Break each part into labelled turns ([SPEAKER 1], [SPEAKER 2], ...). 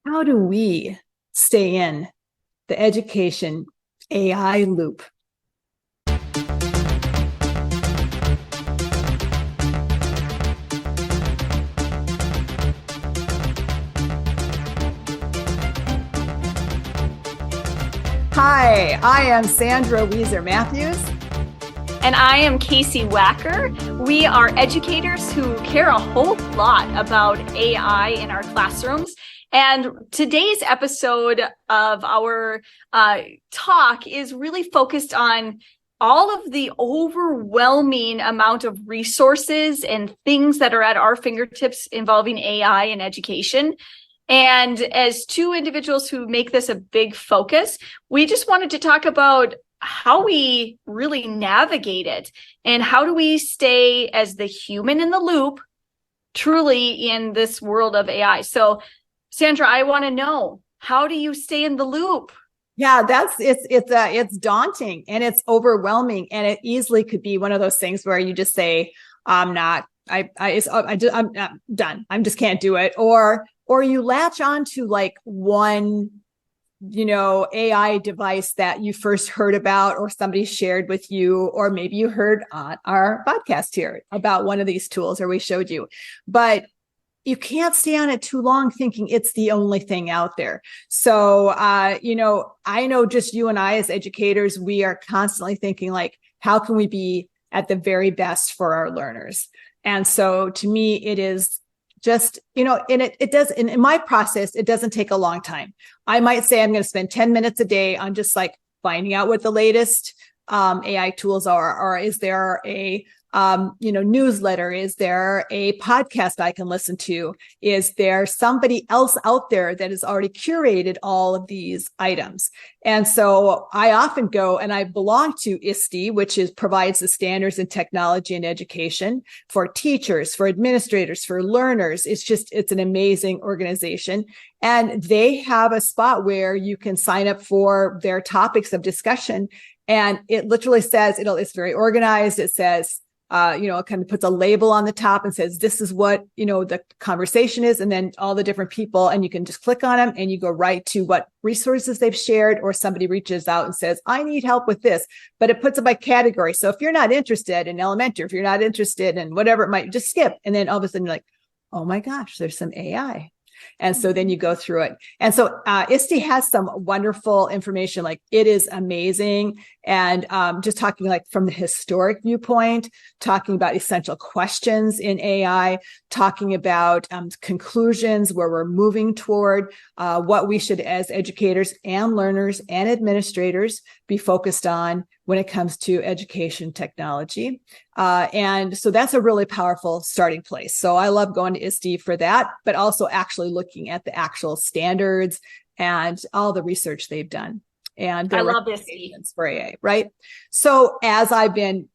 [SPEAKER 1] How do we stay in the education AI loop? Hi, I am Sandra Weezer Matthews.
[SPEAKER 2] And I am Casey Wacker. We are educators who care a whole lot about AI in our classrooms. And today's episode of our talk is really focused on all of the overwhelming amount of resources and things that are at our fingertips involving AI in education. And as two individuals who make this a big focus, we just wanted to talk about how we really navigate it and how do we stay as the human in the loop truly in this world of AI. So Sandra, I want to know, how do you stay in the loop?
[SPEAKER 1] Yeah, it's daunting and it's overwhelming, and it easily could be one of those things where you just say, I'm not, I'm not done. I just can't do it. Or you latch on to like one AI device that you first heard about or somebody shared with you, or maybe you heard on our podcast here about one of these tools or we showed you. But you can't stay on it too long thinking it's the only thing out there. So, I know just you and I as educators, we are constantly thinking like, how can we be at the very best for our learners? And so to me, it is just, and it does, in my process, it doesn't take a long time. I might say I'm going to spend 10 minutes a day on just like finding out what the latest AI tools are, or is there a newsletter? Is there a podcast I can listen to? Is there somebody else out there that has already curated all of these items? And so I often go, and I belong to ISTE, which provides the standards in technology and education for teachers, for administrators, for learners. It's an amazing organization. And they have a spot where you can sign up for their topics of discussion. And it literally says, it's very organized. It says, it kind of puts a label on the top and says, this is what, the conversation is. And then all the different people, and you can just click on them and you go right to what resources they've shared, or somebody reaches out and says, I need help with this, but it puts it by category. So if you're not interested in elementary, if you're not interested in whatever it might, just skip. And then all of a sudden you're like, oh my gosh, there's some AI. And so then you go through it. And so ISTE has some wonderful information, like it is amazing. And just talking like from the historic viewpoint, talking about essential questions in AI, talking about conclusions where we're moving toward, what we should as educators and learners and administrators be focused on when it comes to education technology. And so that's a really powerful starting place. So I love going to ISTE for that, but also actually looking at the actual standards and all the research they've done and their
[SPEAKER 2] I love ISTE
[SPEAKER 1] for AA, right? So as I've been,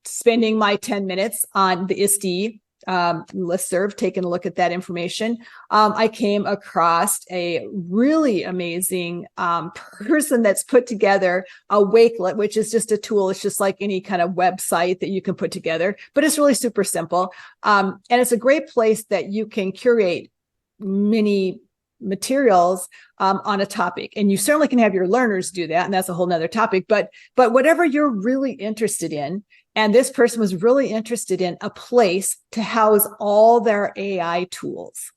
[SPEAKER 1] spending my 10 minutes on the ISTE listserv, taking a look at that information, I came across a really amazing person that's put together a Wakelet, which is just a tool. It's just like any kind of website that you can put together, but it's really super simple. And it's a great place that you can curate many materials on a topic, and you certainly can have your learners do that, and that's a whole nother topic, but whatever you're really interested in. And this person was really interested in a place to house all their AI tools.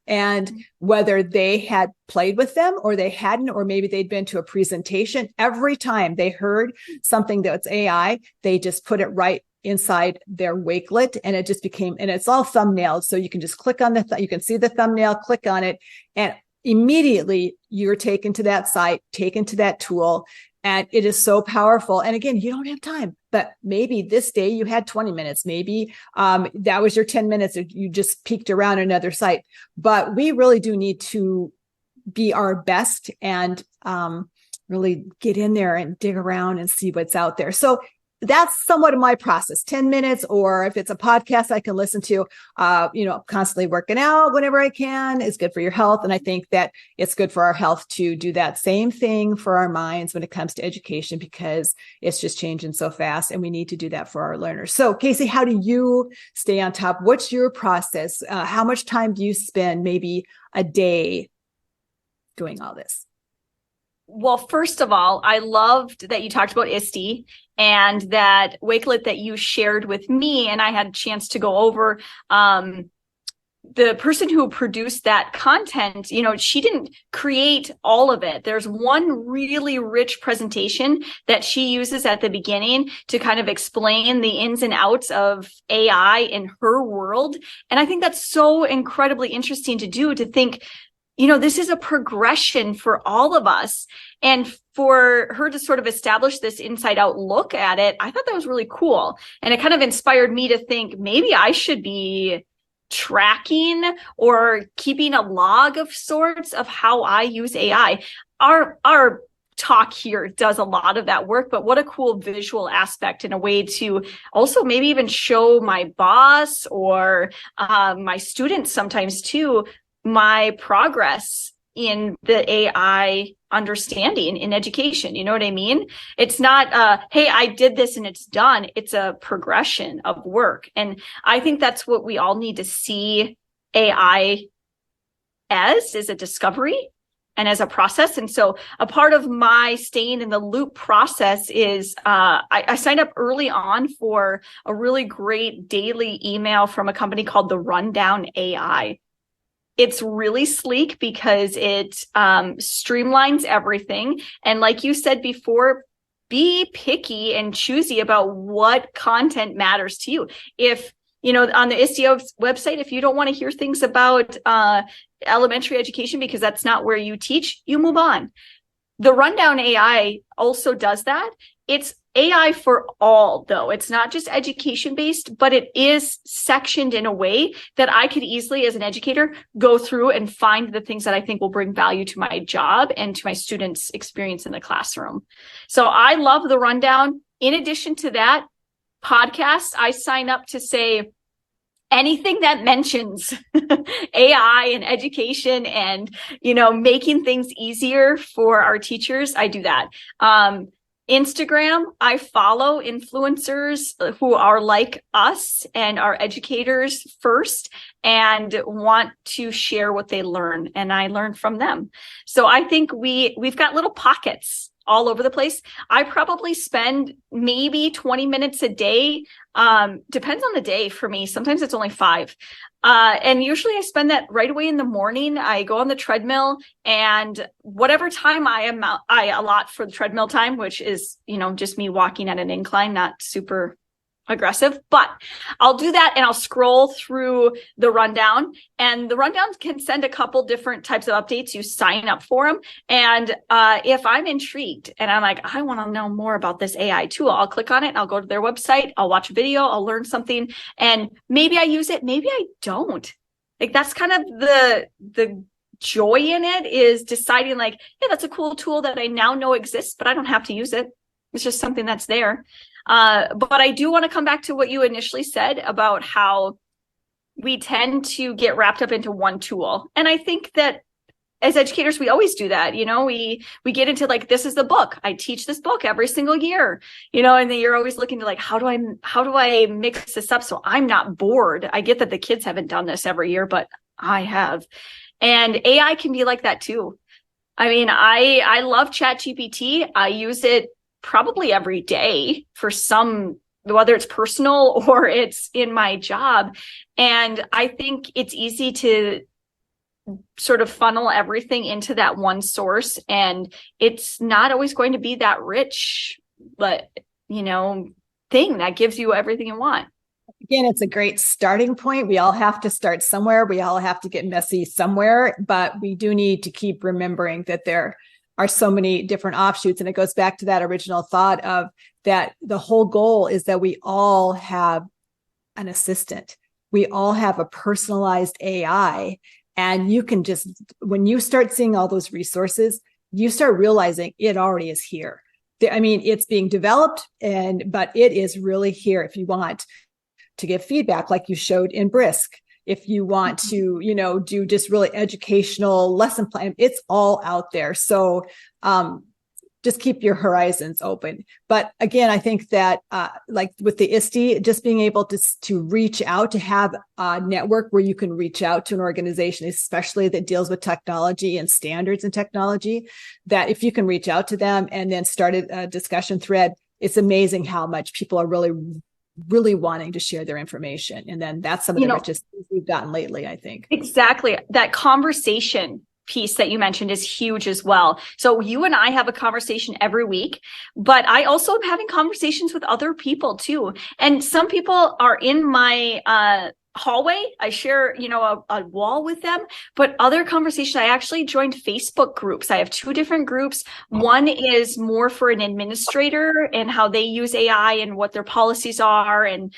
[SPEAKER 1] And whether they had played with them or they hadn't, or maybe they'd been to a presentation, every time they heard something that's AI, they just put it right inside their Wakelet, and it just became, and it's all thumbnailed. So you can just click on you can see the thumbnail, click on it, and immediately you're taken to that site, taken to that tool. And it is so powerful. And again, you don't have time, but maybe this day you had 20 minutes. Maybe that was your 10 minutes. Or you just peeked around another site. But we really do need to be our best and really get in there and dig around and see what's out there. So that's somewhat of my process, 10 minutes, or if it's a podcast I can listen to, constantly working out whenever I can is good for your health. And I think that it's good for our health to do that same thing for our minds when it comes to education, because it's just changing so fast and we need to do that for our learners. So Casey, how do you stay on top? What's your process? How much time do you spend maybe a day doing all this?
[SPEAKER 2] Well, first of all, I loved that you talked about ISTE and that Wakelet that you shared with me, and I had a chance to go over. The person who produced that content, she didn't create all of it. There's one really rich presentation that she uses at the beginning to kind of explain the ins and outs of AI in her world. And I think that's so incredibly interesting to do, to think, this is a progression for all of us. And for her to sort of establish this inside out look at it, I thought that was really cool. And it kind of inspired me to think maybe I should be tracking or keeping a log of sorts of how I use AI. Our talk here does a lot of that work, but what a cool visual aspect and a way to also maybe even show my boss or my students sometimes too, my progress in the AI understanding in education. You know what I mean? It's not, hey, I did this and it's done. It's a progression of work. And I think that's what we all need to see AI as, is a discovery and as a process. And so a part of my staying in the loop process is I signed up early on for a really great daily email from a company called The Rundown AI. It's really sleek because it streamlines everything. And like you said before, be picky and choosy about what content matters to you. If, on the ISTEO website, if you don't want to hear things about elementary education because that's not where you teach, you move on. The Rundown AI also does that. It's AI for all, though. It's not just education based, but it is sectioned in a way that I could easily, as an educator, go through and find the things that I think will bring value to my job and to my students' experience in the classroom. So I love the Rundown. In addition to that, podcasts, I sign up to say anything that mentions AI and education and, making things easier for our teachers. I do that. Instagram, I follow influencers who are like us and are educators first and want to share what they learn, and I learn from them. So I think we've got little pockets all over the place. I probably spend maybe 20 minutes a day. Depends on the day for me. Sometimes it's only 5. And usually I spend that right away in the morning. I go on the treadmill, and whatever time I allot for the treadmill time, which is, just me walking at an incline, not super aggressive, but I'll do that and I'll scroll through the Rundown, and the Rundown can send a couple different types of updates. You sign up for them. And if I'm intrigued and I'm like, I want to know more about this AI tool, I'll click on it and I'll go to their website. I'll watch a video. I'll learn something, and maybe I use it. Maybe I don't. Like, that's kind of the joy in it, is deciding like, yeah, that's a cool tool that I now know exists, but I don't have to use it. It's just something that's there. But I do want to come back to what you initially said about how we tend to get wrapped up into one tool. And I think that as educators, we always do that. We get into like, this is the book. I teach this book every single year, and then you're always looking to like, how do I mix this up so I'm not bored? I get that the kids haven't done this every year, but I have. And AI can be like that too. I mean, I love ChatGPT. I use it probably every day for some, whether it's personal or it's in my job. And I think it's easy to sort of funnel everything into that one source. And it's not always going to be that rich, but, thing that gives you everything you want.
[SPEAKER 1] Again, it's a great starting point. We all have to start somewhere. We all have to get messy somewhere, but we do need to keep remembering that there are so many different offshoots. And it goes back to that original thought of that the whole goal is that we all have an assistant. We all have a personalized AI. And you can just, when you start seeing all those resources, you start realizing it already is here. I mean, it's being developed, but it is really here if you want to give feedback, like you showed in Brisk. If you want to, do just really educational lesson plan, it's all out there. So just keep your horizons open. But again, I think that like with the ISTE, just being able to reach out, to have a network where you can reach out to an organization, especially that deals with technology and standards in technology, that if you can reach out to them and then start a discussion thread, it's amazing how much people are really wanting to share their information. And then that's some of the richest things we've gotten lately, I think.
[SPEAKER 2] Exactly. That conversation piece that you mentioned is huge as well. So you and I have a conversation every week, but I also am having conversations with other people too. And some people are in my hallway. I share, a wall with them, but other conversations, I actually joined Facebook groups. I have 2 different groups. One is more for an administrator and how they use AI and what their policies are. And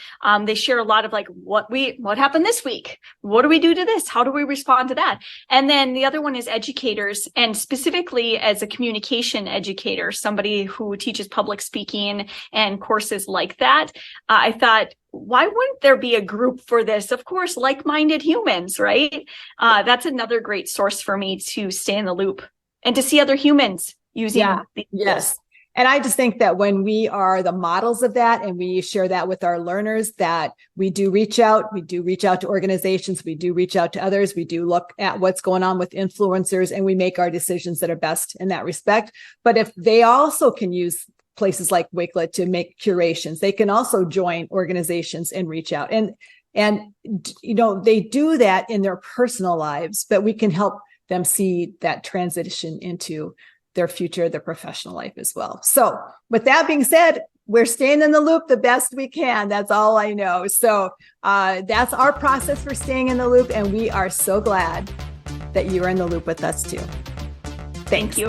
[SPEAKER 2] they share a lot of like what happened this week. What do we do to this? How do we respond to that? And then the other one is educators, and specifically as a communication educator, somebody who teaches public speaking and courses like that. I thought, why wouldn't there be a group for this? Of course, like-minded humans, right? That's another great source for me to stay in the loop and to see other humans using these tools.
[SPEAKER 1] And I just think that when we are the models of that and we share that with our learners, that we do reach out to organizations, we do reach out to others, we do look at what's going on with influencers, and we make our decisions that are best in that respect. But if they also can use places like Wakelet to make curations, they can also join organizations and reach out. And they do that in their personal lives, but we can help them see that transition into their future, their professional life as well. So with that being said, we're staying in the loop the best we can. That's all I know. So that's our process for staying in the loop. And we are so glad that you are in the loop with us too.
[SPEAKER 2] Thank you.